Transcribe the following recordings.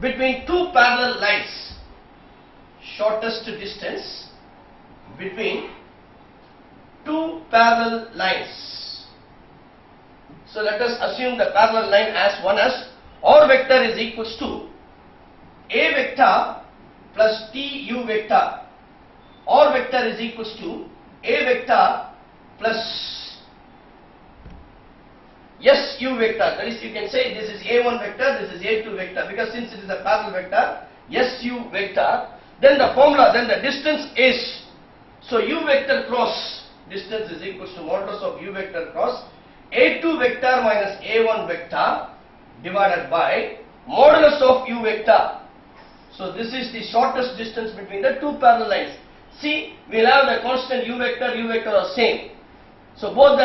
between two parallel lines. Shortest distance between two parallel lines. So let us assume the parallel line as one as or vector is equals to A vector plus TU vector. Or vector is equals to A vector plus SU vector. That is, you can say this is A1 vector, this is A2 vector, because since it is a parallel vector, SU vector, then the formula, then the distance is, so U vector cross distance is equals to modulus of U vector cross A2 vector minus A1 vector divided by modulus of U vector. So this is the shortest distance between the two parallel lines. See, we will have the constant U vector are same. So both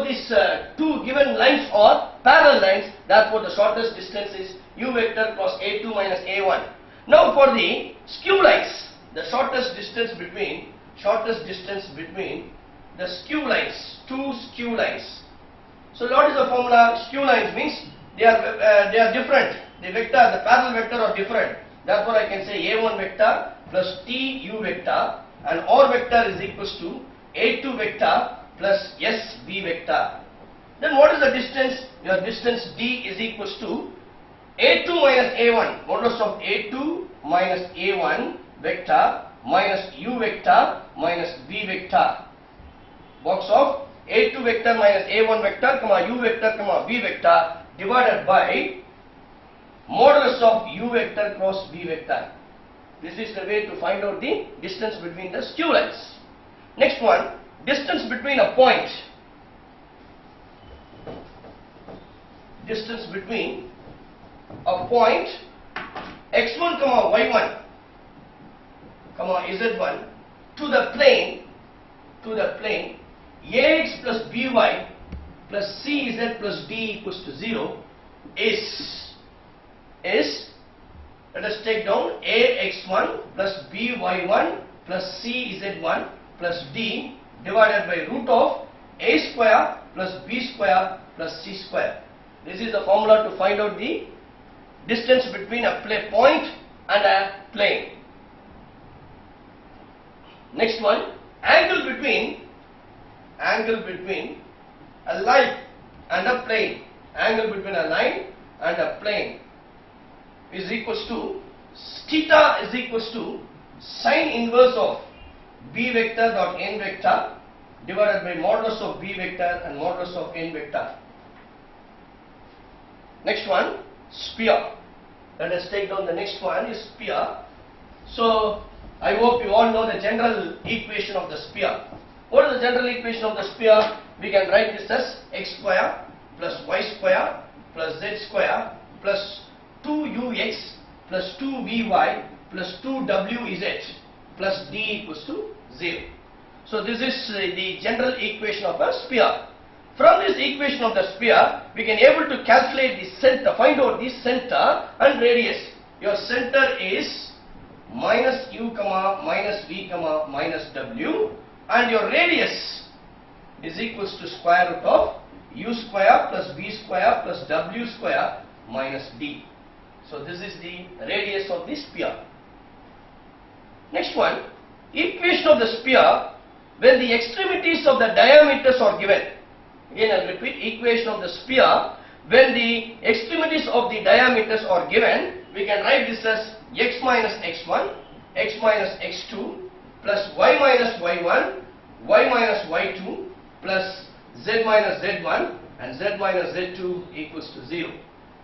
these two given lines are parallel lines, therefore the shortest distance is U vector cross A2 minus A1. Now for the skew lines, the shortest distance between the skew lines, two skew lines. So what is the formula? Skew lines means they are different. The parallel vector are different. Therefore I can say A1 vector plus TU vector and OR vector is equals to A2 vector plus SB vector. Then what is the distance? Your distance D is equals to A2 minus A1, modulus of A2 minus A1 vector minus U vector minus B vector. Box of A2 vector minus A1 vector, U vector, B vector divided by modulus of U vector cross B vector. This is the way to find out the distance between the skew lines. Next one, distance between a point. Distance between a point x1, y1, z1 to the plane ax plus by plus cz plus d equals to 0 is, let us take down ax1 plus by1 plus cz1 plus d divided by root of a square plus b square plus c square. This is the formula to find out the distance between a point and a plane. Next one, angle between a line and a plane. Angle between a line and a plane is equals to theta is equals to sine inverse of b vector dot n vector divided by modulus of b vector and modulus of n vector. Next one, sphere. Let us take down the next one is sphere. So I hope you all know the general equation of the sphere. What is the general equation of the sphere? We can write this as x square plus y square plus z square plus 2ux plus 2vy plus 2wz plus d equals to 0. So this is the general equation of a sphere. From this equation of the sphere, we can able to calculate the center, find out the center and radius. Your center is minus u, minus v, minus w, and your radius is equals to square root of u square plus v square plus w square minus d. So this is the radius of the sphere. Next one, equation of the sphere when the extremities of the diameters are given. Again I will repeat, equation of the sphere when the extremities of the diameters are given, we can write this as x minus x1, x minus x2 plus y minus y1, y minus y2 plus z minus z1 and z minus z2 equals to 0.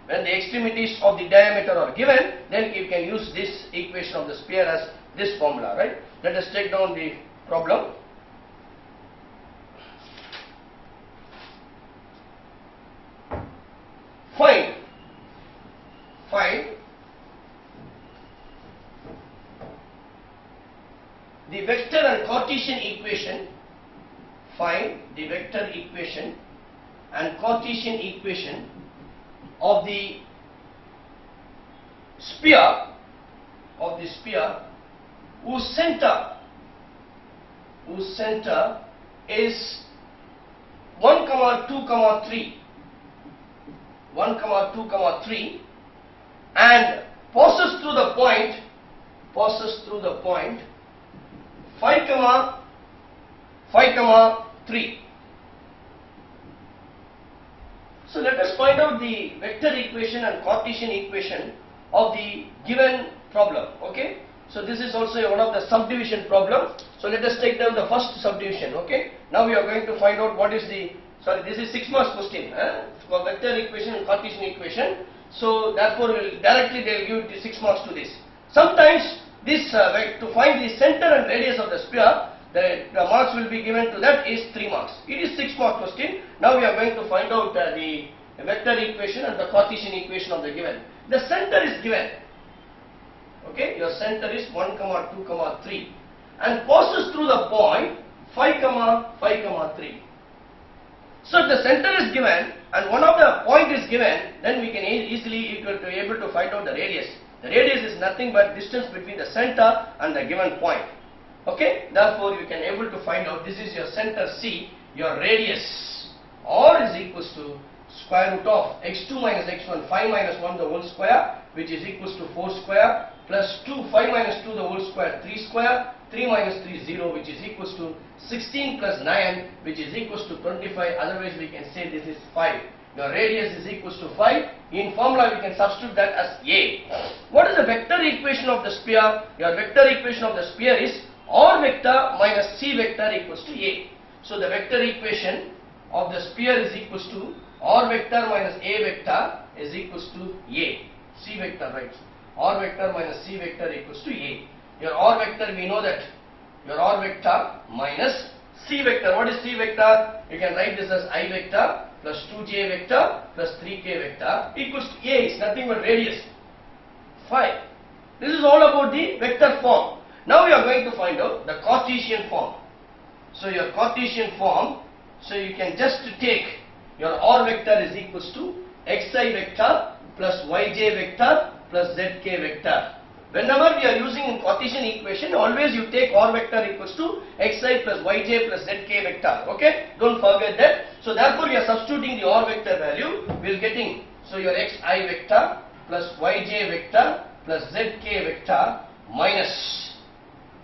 When the extremities of the diameter are given, then you can use this equation of the sphere as this formula, right? Let us take down the problem. Find the vector and Cartesian equation. Find the vector equation and Cartesian equation of the sphere whose center is 1, 2, 3 and point, 5 comma 3. So let us find out the vector equation and Cartesian equation of the given problem. Okay. So this is also one of the subdivision problem. So let us take down the first subdivision. Okay. Now we are going to find out what is the, this is 6 marks question for vector equation and Cartesian equation. So therefore directly they will give 6 marks to this. Sometimes this to find the center and radius of the sphere, the marks will be given to that is 3 marks. It is 6 mark question. Now we are going to find out the vector equation and the Cartesian equation of the given. The center is given. Okay, your center is 1, 2, 3 and passes through the point 5, 3. So if the center is given and one of the point is given, then we can easily able to find out the radius. The radius is nothing but distance between the center and the given point. Okay, therefore you can able to find out this is your center C, your radius R is equals to square root of x2 minus x1, 5 minus 1 the whole square, which is equals to 4 square, plus 2, 5 minus 2 the whole square, 3 square, 3 minus 3 0, which is equals to 16 plus 9, which is equals to 25. Otherwise we can say this is 5. Your radius is equals to 5. In formula we can substitute that as A. What is the vector equation of the sphere? Your vector equation of the sphere is R vector minus C vector equals to A. So the vector equation of the sphere is equals to R vector minus A vector is equals to A. C vector, right? R vector minus C vector equals to A. Your R vector, we know that your R vector minus C vector. What is C vector? You can write this as I vector plus 2j vector plus 3k vector equals to A. It's nothing but radius 5. This is all about the vector form. Now we are going to find out the Cartesian form. So your Cartesian form, so you can just take your R vector is equals to xi vector plus yj vector plus zk vector. Whenever we are using Cartesian equation, always you take R vector equals to xi plus yj plus zk vector. Okay, don't forget that. So therefore we are substituting the R vector value. We will getting, so your xi vector plus yj vector plus zk vector minus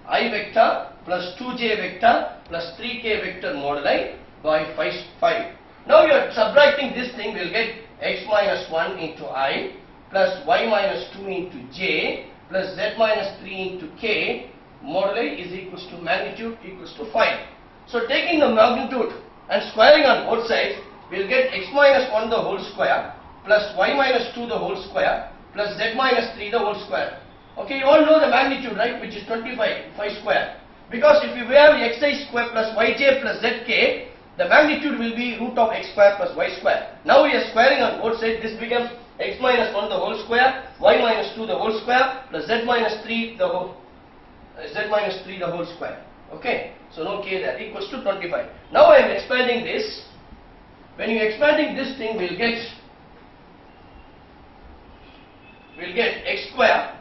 I vector plus 2j vector plus 3k vector moduli by 5. Now you are subtracting this thing, we will get x minus 1 into I plus y minus 2 into j plus z minus 3 into k moduli is equals to magnitude equals to 5. So taking the magnitude and squaring on both sides, we will get x minus 1 the whole square plus y minus 2 the whole square plus z minus 3 the whole square. Okay, you all know the magnitude, right, which is 25, 5 square. Because if you have xi square plus yj plus zk, the magnitude will be root of x square plus y square. Now we are squaring on both sides. This becomes x minus 1 the whole square, y minus 2 the whole square, plus z minus 3 the whole square. Okay, so no k there, equals to 25. Now I am expanding this. When you are expanding this thing, we will get x square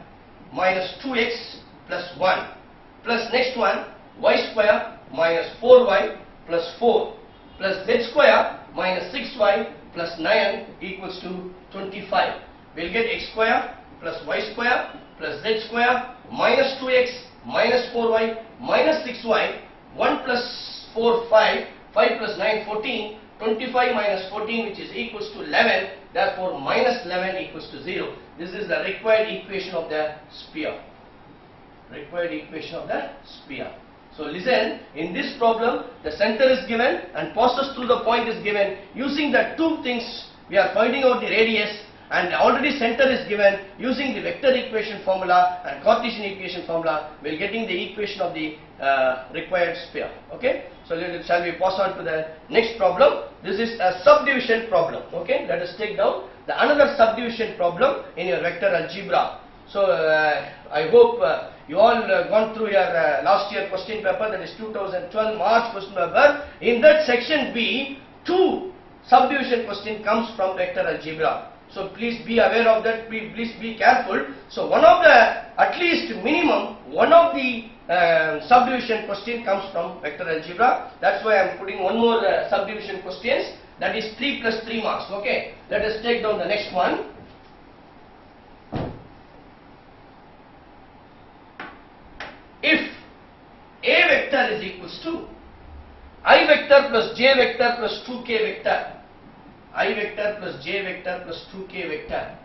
minus 2x plus 1 plus next one y square minus 4y plus 4 plus z square minus 6y plus 9 equals to 25. We will get x square plus y square plus z square minus 2x minus 4y minus 6y 1 plus 4 5, 5 plus 9 14, 25 minus 14 which is equals to 11, therefore minus 11 equals to 0. This is the required equation of the sphere. Required equation of the sphere. So listen, in this problem the center is given and passes through the point is given. Using the two things we are finding out the radius, and already center is given. Using the vector equation formula and Cartesian equation formula, we are getting the equation of the required sphere. Okay, so shall we pass on to the next problem? This is a subdivision problem. Okay, let us take down the another subdivision problem in your vector algebra. So I hope you all gone through your last year question paper, that is 2012 March question paper. In that section B, 2 subdivision question comes from vector algebra. So please be aware of that, please be careful. So one of the, at least minimum, one of the subdivision question comes from vector algebra. That's why I am putting one more subdivision questions, that is 3 plus 3 marks. Okay, let us take down the next one. if A vector is equals to I vector plus j vector plus 2k vector, I vector plus j vector plus 2k vector,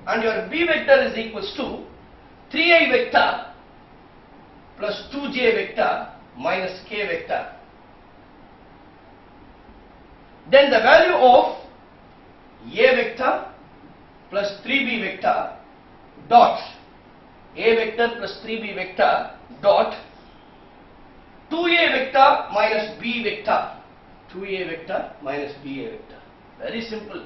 and your B vector is equals to 3i vector plus 2j vector minus k vector, then the value of A vector plus 3b vector dot A vector plus 3b vector dot 2a vector minus b vector, 2a vector minus b vector. Very simple.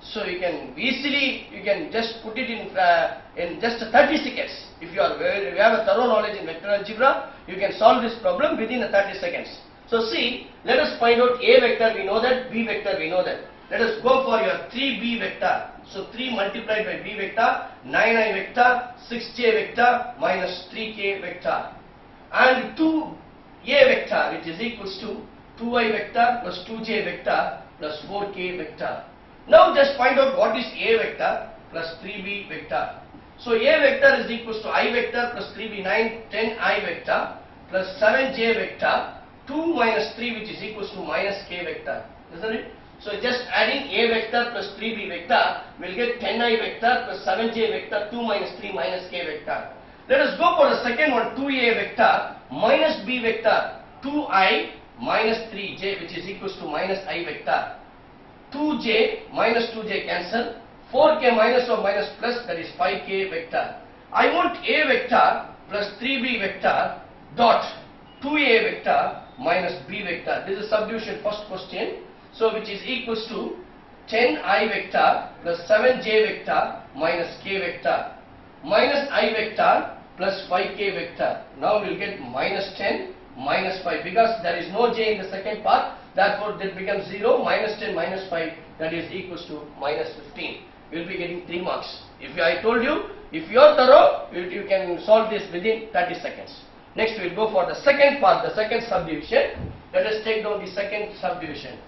So you can easily, you can just put it in just 30 seconds. If you have a thorough knowledge in vector algebra, you can solve this problem within 30 seconds. So see, let us find out A vector, we know that, B vector, we know that. Let us go for your 3b vector. So 3 multiplied by b vector, 9i vector, 6j vector minus 3k vector, and 2a vector, which is equals to 2i vector plus 2j vector plus 4k vector. Now just find out what is A vector plus 3b vector. So A vector is equals to I vector plus 3b, 9, 10i vector plus 7j vector, 2 minus 3, which is equals to minus k vector, isn't it? So just adding A vector plus 3b vector, we'll get 10i vector plus 7j vector, 2 minus 3 minus k vector. Let us go for the second one, 2a vector minus b vector, 2i minus 3j, which is equals to minus I vector, 2j minus 2j cancel, 4k minus or minus plus, that is 5k vector. I want A vector plus 3b vector dot 2a vector minus b vector. This is subdivision first question. So which is equals to 10i vector plus 7j vector minus k vector minus I vector plus 5k vector. Now we will get minus 10 minus 5, because there is no j in the second part, therefore that becomes 0, minus 10 minus 5, that is equals to minus 15. We will be getting 3 marks. If I told you, if you are thorough, you can solve this within 30 seconds. Next we will go for the second part, the second subdivision. Let us take down the second subdivision.